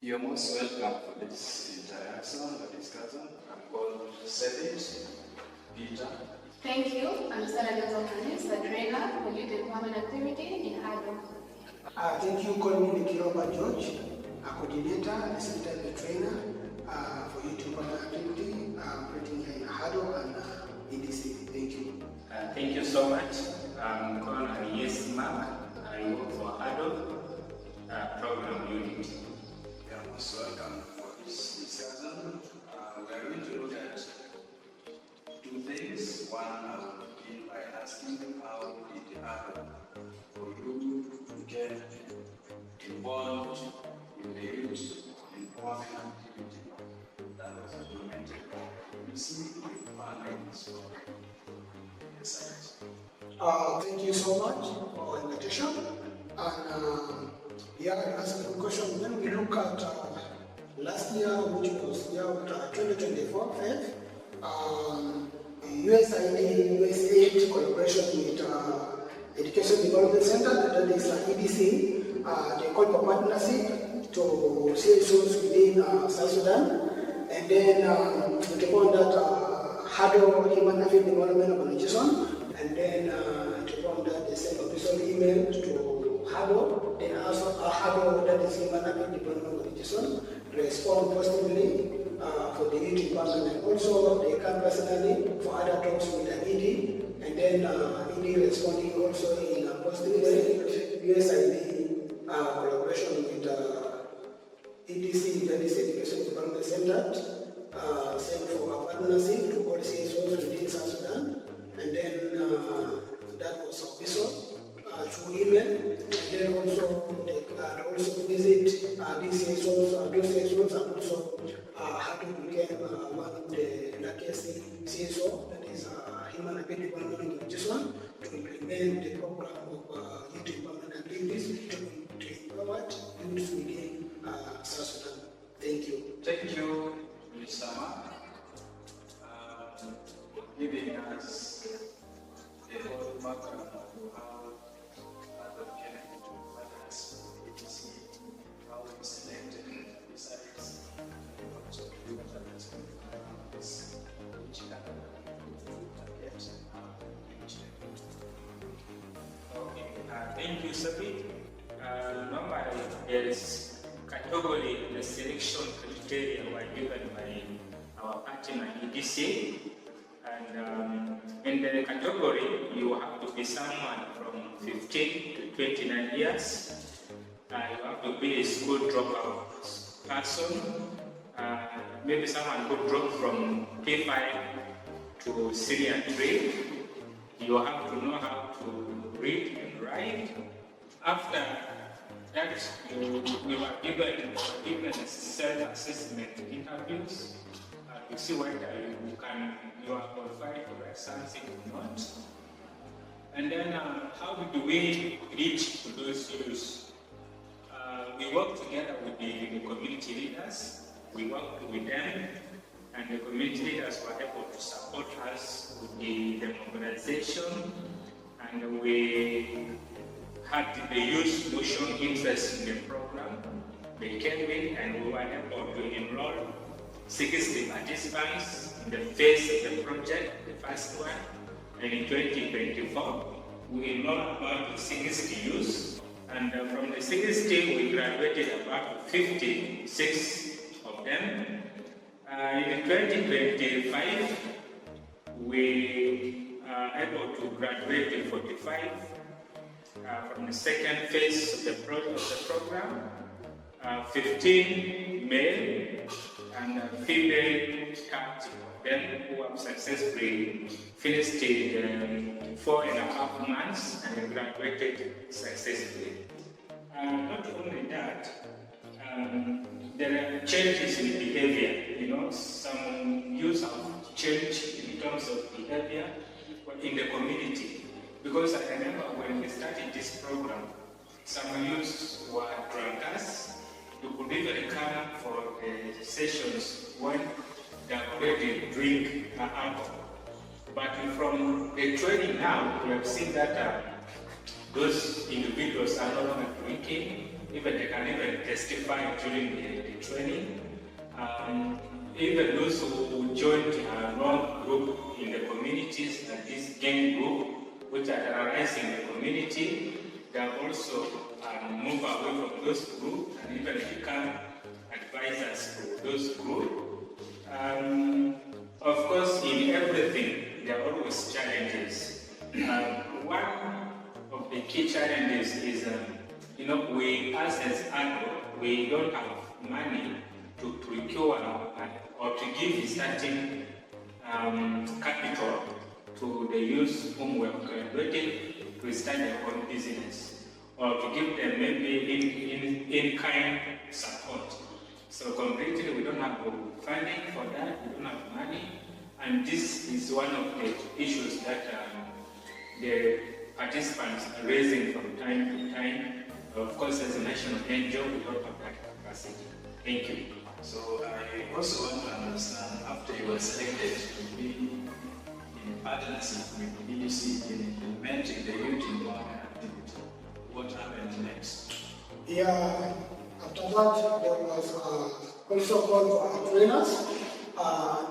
You're most welcome for this interaction or discussion. I'm called Sebit Peter. Thank you. I'm Sarah Gazokanis, the trainer for youth empowerment activity in HADO. Thank you, calling me Kiroba George, a coordinator and the trainer for youth empowerment activity operating here in HADO and EDC. Thank you. Thank you so much. I'm Colonel Yes Mark. I work for HADO program unit. You're most welcome for this discussion. We are going to look at two things. One, I will begin by asking how it happened for you to get involved in the youth empowerment activity that was implemented by EDC with partners of the site. Thank you so much for the invitation. And that's a good question. When we look at last year, which was 2024 Fed, USAID collaboration with Education Development Center, that is EDC, they called for partnership to CSOs within South Sudan. And then they found that HADO, Human Affairs Development Organization, and then they found that they sent official email to HADO, then also HADO, that is Human Affairs Development Organization, respond positively for the youth empowerment, and also they come personally for other talks with the ED, and then ED responding also in a positive way. USAID collaboration with EDC, that is Education Development Center, sent for a partnership to all CSOs within South Sudan, and then that was official through email, and then also they also visit these CSOs, those CSOs, and also how to become one of the luckiest CSO, that is Human Affairs Development Organization, to implement the program of youth empowerment activities to empower youth within South Sudan. Thank you. Thank you, Mr. Mark, giving us a whole background of how HADO came to others, EDC, how we selected besides what you guys this which HADO target Thank you, Sabit. Normally, there is category the selection criteria were given by our partner EDC, and in the category you have to be someone from 15 to 29 years. You have to be a school dropout person. Maybe someone who dropped from P5 to senior 3. You have to know how to read and write. After that, we were given self-assessment interviews to see whether you are qualified to write something or not. And then how do we reach to those youths? We work together with the community leaders. We worked with them, and the community leaders were able to support us with the mobilization, and we had the youth who showed interest in the program. They came in and we were able to enroll 60 participants in the phase of the project, the first one. And in 2024, we enrolled about 60 youth. And from the 60, we graduated about 56 of them. In 2025, we are able to graduate 45 from the second phase of the program, 15 male and female captive of them who have successfully finished 4.5 months and graduated successfully. Not only that, there are changes in behavior. Some youth have changed in terms of behavior in the community. Because I remember when we started this program, some youths were drunkards. You could even come for the sessions when they already drink alcohol. But from the training now, we have seen that those individuals are no longer drinking. Even they can even testified during the training. Even those who joined a wrong group in the communities, like this gang group, which are terrorizing the community, they have also moved away from those groups and even become advisors to those groups. Of course, in everything, there are always challenges. One of the key challenges is, we as HADO, we don't have money to procure or to give the starting capital to the youth whom we have graduated to start their own business, or to give them maybe in-kind support. So completely we don't have funding for that, we don't have money, and this is one of the issues that the participants are raising from time to time. Of course, as a national NGO, we don't have that capacity. Thank you. So I also want to understand, after you were selected to be in partnership with the EDC in implementing the youth employment activity, what happened next? Yeah, after that there was also call for trainers.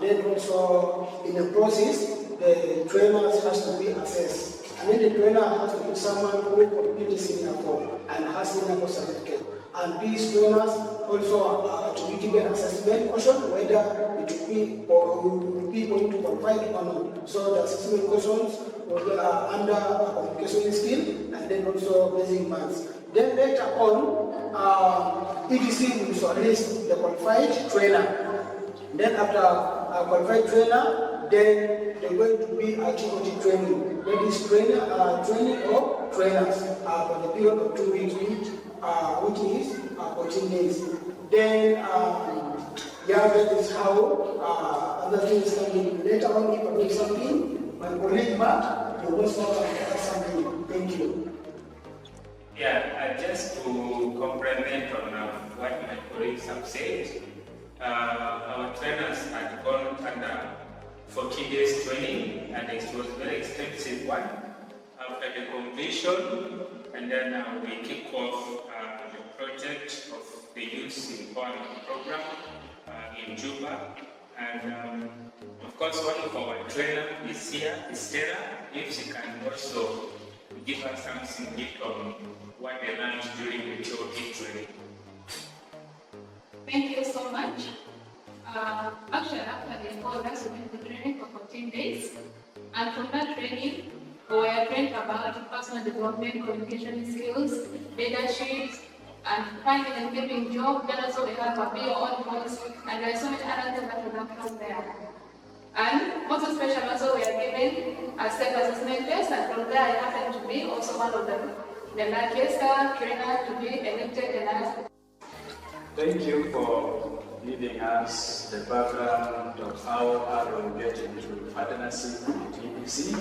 Then also in the process, the trainers has to be assessed. And then the trainer has to be someone who completed Singapore and has Singapore certificate. And these trainers also to be given assessment question whether it will be or will be going to qualify or not. So the assessment questions will be under communication skill and then also basic maths. Then later on, EDC will shortlist the qualified trainer. Then after a qualified trainer, then they're going to be a TOT training. That is training of trainers for the period of 2 weeks, which is 14 days. Then, that is how other things can be. Later on, if I make something, my colleague Matt, he will also add something. Thank you. Yeah, just to complement on what my colleagues have said, our trainers had gone under 14 days training, and it was a very extensive one. After the completion, and then we kick off the project of the Youth Empowerment Program in Juba. And of course, one of our trainers is here, is Sarah. If she can also give us something gift on what they learned during the TOT training. Thank you so much. Actually, after the course, we went to training for 14 days. And from that training, we were trained about personal development, communication skills, leadership, and finding and getting jobs. Then also we have a BO on course, and there are so many other things that we learned from there. And most special also, we are given a self-assessment test, and from there I happened to be also one of them. The luckiest trainer to be elected in us. Thank you for giving us the background of how HADO get into partnership with EDC,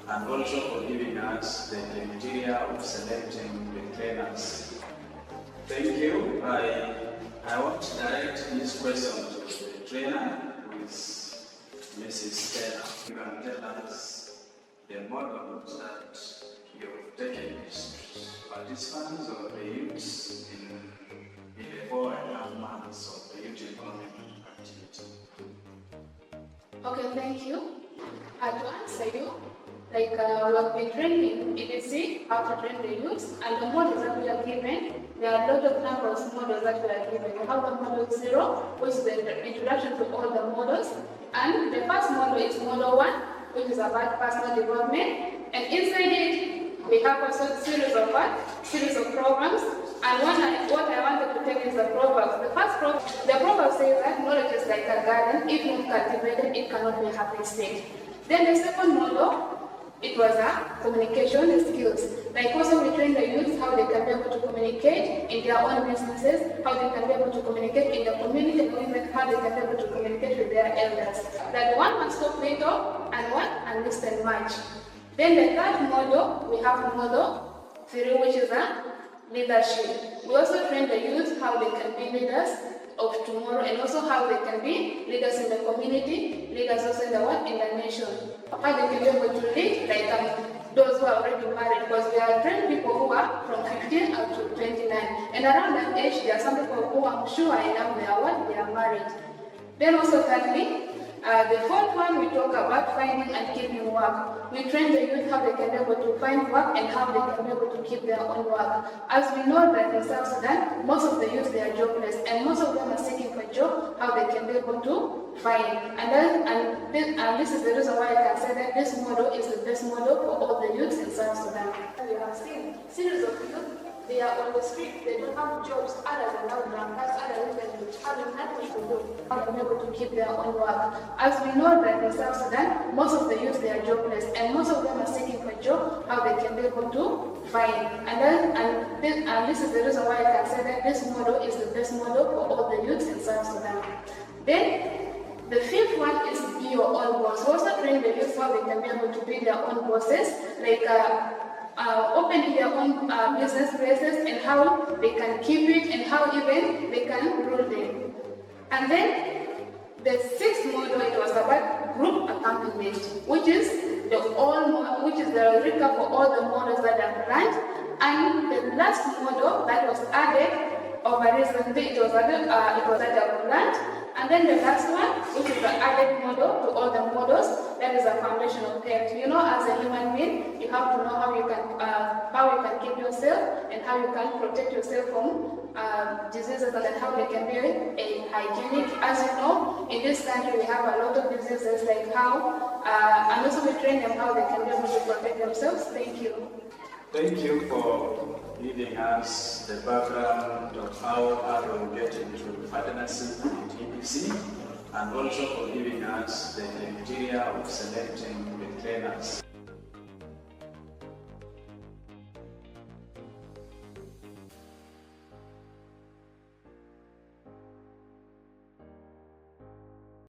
and also for giving us the criteria of selecting the trainers. Thank you. I want to direct this question to the trainer, who is Mrs. Stella. You can tell us the models that you have taken these participants or the youths in the 4.5 months of the youth employment activity. Okay, thank you. To answer you, we have been training EDC how to train the youth, and the models that we are given, there are a lot of numbers of models that we are given. We have the model 0, which is the introduction to all the models, and the first model is model 1, which is about personal development, and inside it, we have also a series of programs, and what I wanted to take is the proverbs. The proverb says that knowledge is like a garden. If not cultivated, it cannot be a happy state. Then the second model, it was a communication skills. Like also we train the youth how they can be able to communicate in their own businesses, how they can be able to communicate in the community, and even how they can be able to communicate with their elders. That one must talk little and one and listen much. Then the third model, we have model 3, which is a leadership. We also train the youth how they can be leaders of tomorrow, and also how they can be leaders in the community, leaders also in the nation. How they can be able to lead, like those who are already married, because we are trained people who are from 15 up to 29. And And around that age, there are some people who I'm sure I know they are married. Then also thirdly, the fourth one, we talk about finding and keeping work. We train the youth how they can be able to find work and how they can be able to keep their own work. As we know that in South Sudan, most of the youth, they are jobless, and most of them are seeking for a job, how they can be able to find. And this is the reason why I can say that this model is the best model for all the youths in South Sudan. We have seen series of youth, they are on the street, they don't have jobs other than drunkards, other than having nothing to do, how to be able to keep their own work. As we know that in South Sudan, most of the youth, they are jobless, and most of them are seeking for a job, how they can be able to find. And this is the reason why I can say that this model is the best model for all the youths in South Sudan. Then, the fifth one is be your own boss. We also train the youth how they can be able to be their own bosses, like opening their own business places and how they can keep it and how even they can rule them. And then the sixth model, it was about group accompaniment, which is the recap for all the models that I've learned. And the last model that was added over recently, it was that I've learned. And then the last one, which is the added model to all the models, that is a foundation of health. You know, as a human being, you have to know how you can keep yourself and how you can protect yourself from diseases and how they can be a hygienic. As you know, in this country we have a lot of diseases like how, and also we train them how they can be able to protect themselves. Thank you. Thank you for giving us the background of how HADO get into partnership with EDC, and also for giving us the criteria of selecting the trainers.